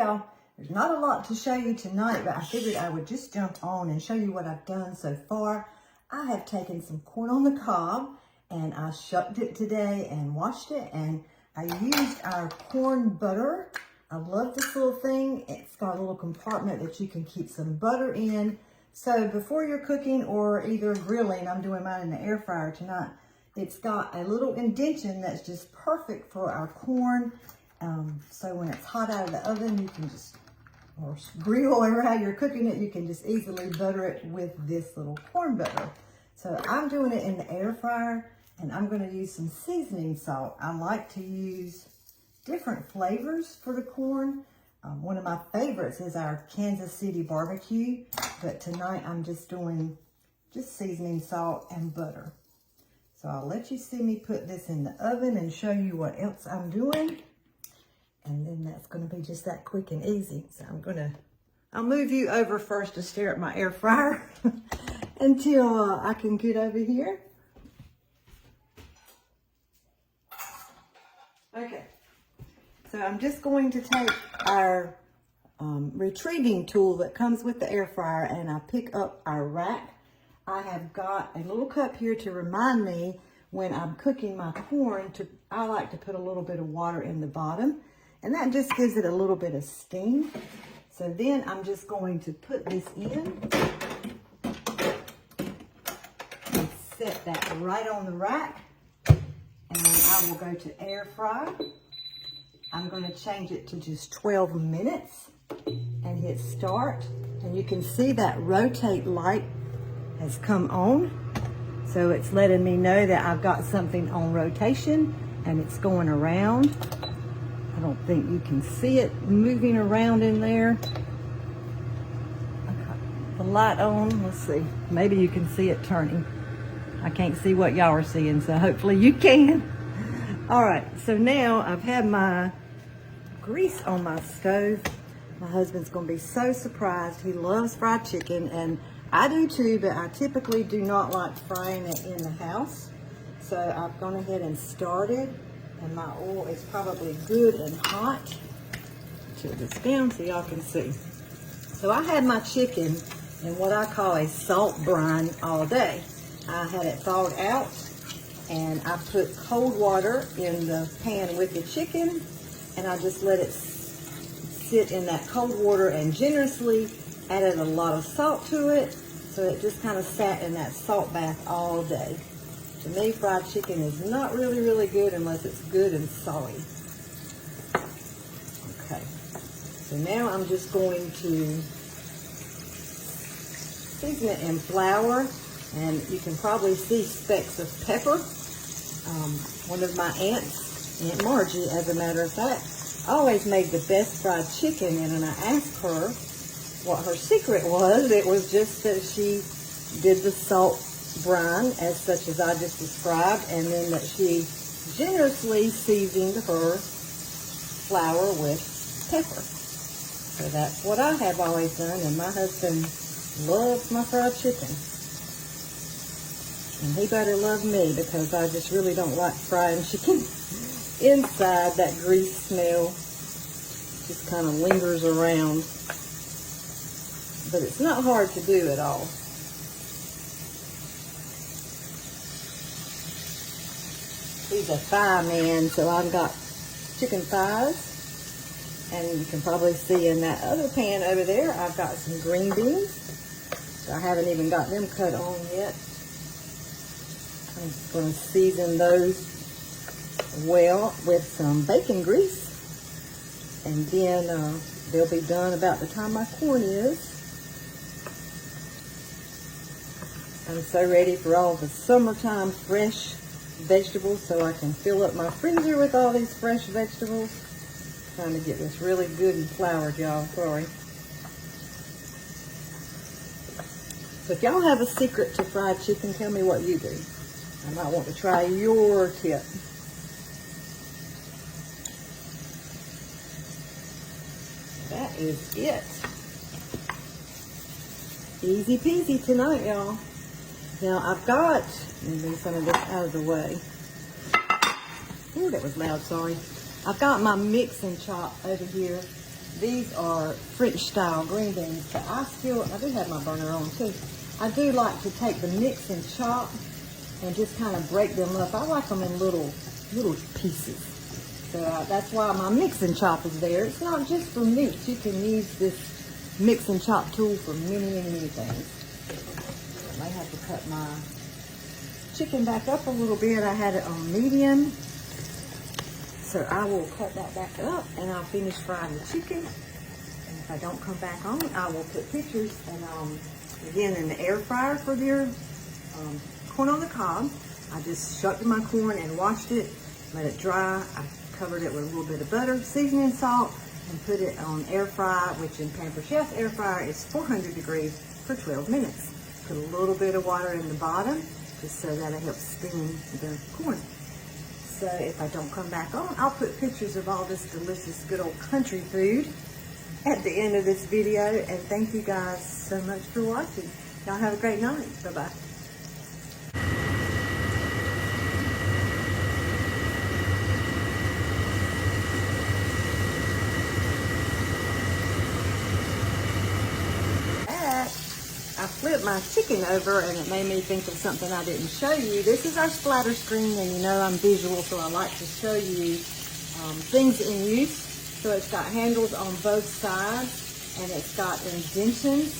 y'all, there's not a lot to show you tonight, but I figured I would just jump on and show you what I've done so far. I have taken some corn on the cob and I shucked it today and washed it, and I used our corn butter. I love this little thing. It's got a little compartment that you can keep some butter in. So before you're cooking or either grilling, I'm doing mine in the air fryer tonight, it's got a little indentation that's just perfect for our corn. So when it's hot out of the oven, you can just, or grill or how you're cooking it, you can just easily butter it with this little corn butter. So I'm doing it in the air fryer, and I'm going to use some seasoning salt. I like to use different flavors for the corn. One of my favorites is our Kansas City barbecue, but tonight I'm just doing seasoning salt and butter. So I'll let you see me put this in the oven and show you what else I'm doing. And then that's going to be just that quick and easy. So I'll move you over first to stare at my air fryer until I can get over here. Okay. So I'm just going to take our retrieving tool that comes with the air fryer, and I pick up our rack. I have got a little cup here to remind me when I'm cooking my corn, I like to put a little bit of water in the bottom, and that just gives it a little bit of steam. So then I'm just going to put this in and set that right on the rack, and then I will go to air fry. I'm going to change it to just 12 minutes and hit start. And you can see that rotate light has come on. So it's letting me know that I've got something on rotation and it's going around. I don't think you can see it moving around in there. I got the light on. Let's see. Maybe you can see it turning. I can't see what y'all are seeing, so hopefully you can. All right, so now I've had my grease on my stove. My husband's gonna be so surprised. He loves fried chicken, and I do too, but I typically do not like frying it in the house. So I've gone ahead and started, and my oil is probably good and hot. Tilt this down so y'all can see. So I had my chicken in what I call a salt brine all day. I had it thawed out, and I put cold water in the pan with the chicken, and I just let it sit in that cold water and generously added a lot of salt to it. So it just kind of sat in that salt bath all day. To me, fried chicken is not really, really good unless it's good and salty. Okay. So now I'm just going to season it in flour, and you can probably see specks of pepper. One of my aunts, Aunt Margie, as a matter of fact, always made the best fried chicken, and when I asked her what her secret was, it was just that she did the salt brine as such as I just described, and then that she generously seasoned her flour with pepper. So that's what I have always done, and my husband loves my fried chicken. And he better love me, because I just really don't like frying chicken inside. That grease smell just kind of lingers around. But it's not hard to do at all. He's a thigh man, so I've got chicken thighs. And you can probably see in that other pan over there, I've got some green beans. So I haven't even got them cut on yet. I'm going to season those well with some bacon grease, and then they'll be done about the time my corn is. I'm so ready for all the summertime fresh vegetables, so I can fill up my freezer with all these fresh vegetables. Trying to get this really good and floured, y'all. Sorry. So if y'all have a secret to fried chicken, tell me what you do. I might want to try your tip. That is it. Easy peasy tonight, y'all. Now I've got, let me move some of this out of the way. Ooh, that was loud, sorry. I've got my mix and chop over here These are French style green beans, but I do have my burner on too. I do like to take the mix and chop and just kind of break them up. I like them in little pieces. So that's why my mix and chop is there. It's not just for meat. You can use this mix and chop tool for many things. I may have to cut my chicken back up a little bit. I had it on medium. So I will cut that back up and I'll finish frying the chicken. And if I don't come back on, I will put pictures and again in the air fryer for your corn on the cob. I just shucked my corn and washed it, let it dry. I covered it with a little bit of butter, seasoning, salt, and put it on air fry, which in Pampered Chef's air fryer is 400 degrees for 12 minutes. Put a little bit of water in the bottom just so that it helps steam the corn. So if I don't come back on, I'll put pictures of all this delicious good old country food at the end of this video. And thank you guys so much for watching. Y'all have a great night. Bye-bye. I flipped my chicken over and it made me think of something I didn't show you. This is our splatter screen, and you know I'm visual, so I like to show you things in use. So it's got handles on both sides, and it's got indentions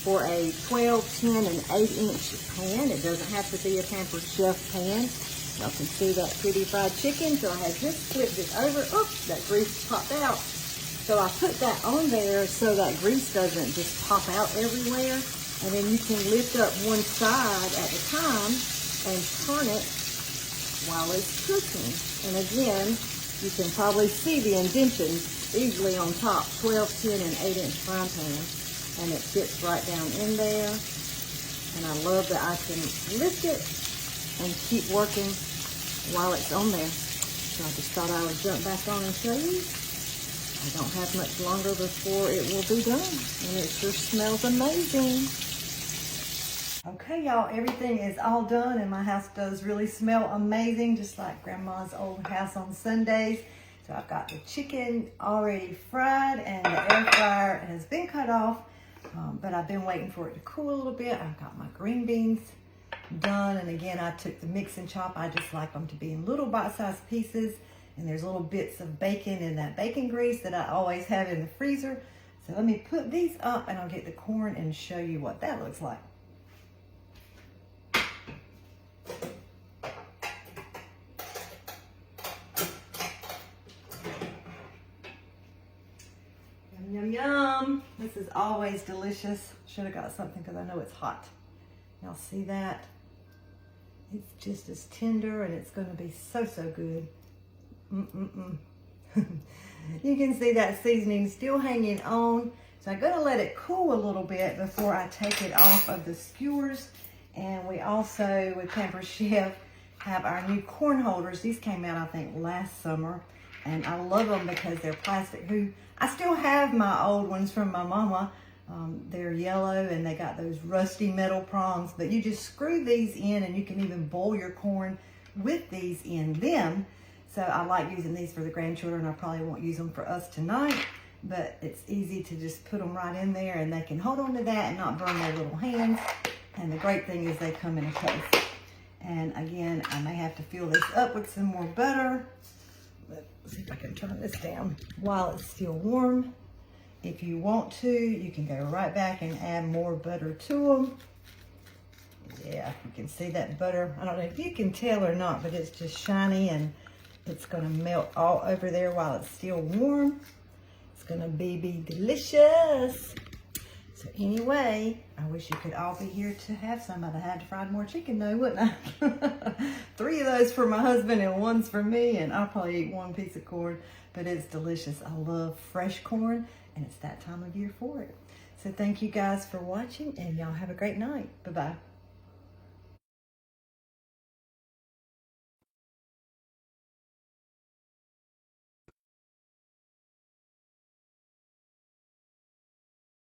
for a 12, 10, and 8-inch pan. It doesn't have to be a Pampered Chef pan. Y'all can see that pretty fried chicken. So I had just flipped it over. Oops, that grease popped out. So I put that on there so that grease doesn't just pop out everywhere. And then you can lift up one side at a time and turn it while it's cooking. And again, you can probably see the indentions easily on top, 12, 10, and 8-inch frying pan. And it fits right down in there. And I love that I can lift it and keep working while it's on there. So I just thought I would jump back on and show you. I don't have much longer before it will be done, and it sure smells amazing. Okay, y'all, everything is all done, and my house does really smell amazing, just like Grandma's old house on Sundays. So I've got the chicken already fried, and the air fryer has been cut off, but I've been waiting for it to cool a little bit. I've got my green beans done, and again, I took the mix and chop. I just like them to be in little bite-sized pieces. And there's little bits of bacon in that bacon grease that I always have in the freezer. So let me put these up and I'll get the corn and show you what that looks like. Yum, yum, yum. This is always delicious. Should have got something because I know it's hot. Y'all see that? It's just as tender and it's going to be so good. You can see that seasoning still hanging on. So I'm going to let it cool a little bit before I take it off of the skewers. And we also, with Pampered Chef, have our new corn holders. These came out, I think, last summer. And I love them because they're plastic. I still have my old ones from my mama. They're yellow and they got those rusty metal prongs. But you just screw these in and you can even boil your corn with these in them. So I like using these for the grandchildren. I probably won't use them for us tonight, but it's easy to just put them right in there and they can hold on to that and not burn their little hands. And the great thing is they come in a case. And again, I may have to fill this up with some more butter. Let's see if I can turn this down while it's still warm. If you want to, you can go right back and add more butter to them. Yeah, you can see that butter. I don't know if you can tell or not, but it's just shiny and it's going to melt all over there while it's still warm. It's going to be delicious. So anyway, I wish you could all be here to have some. I'd have had to fry more chicken though, wouldn't I? 3 of those for my husband and 1's for me, and I'll probably eat 1 piece of corn, but it's delicious. I love fresh corn, and it's that time of year for it. So thank you guys for watching, and y'all have a great night. Bye-bye.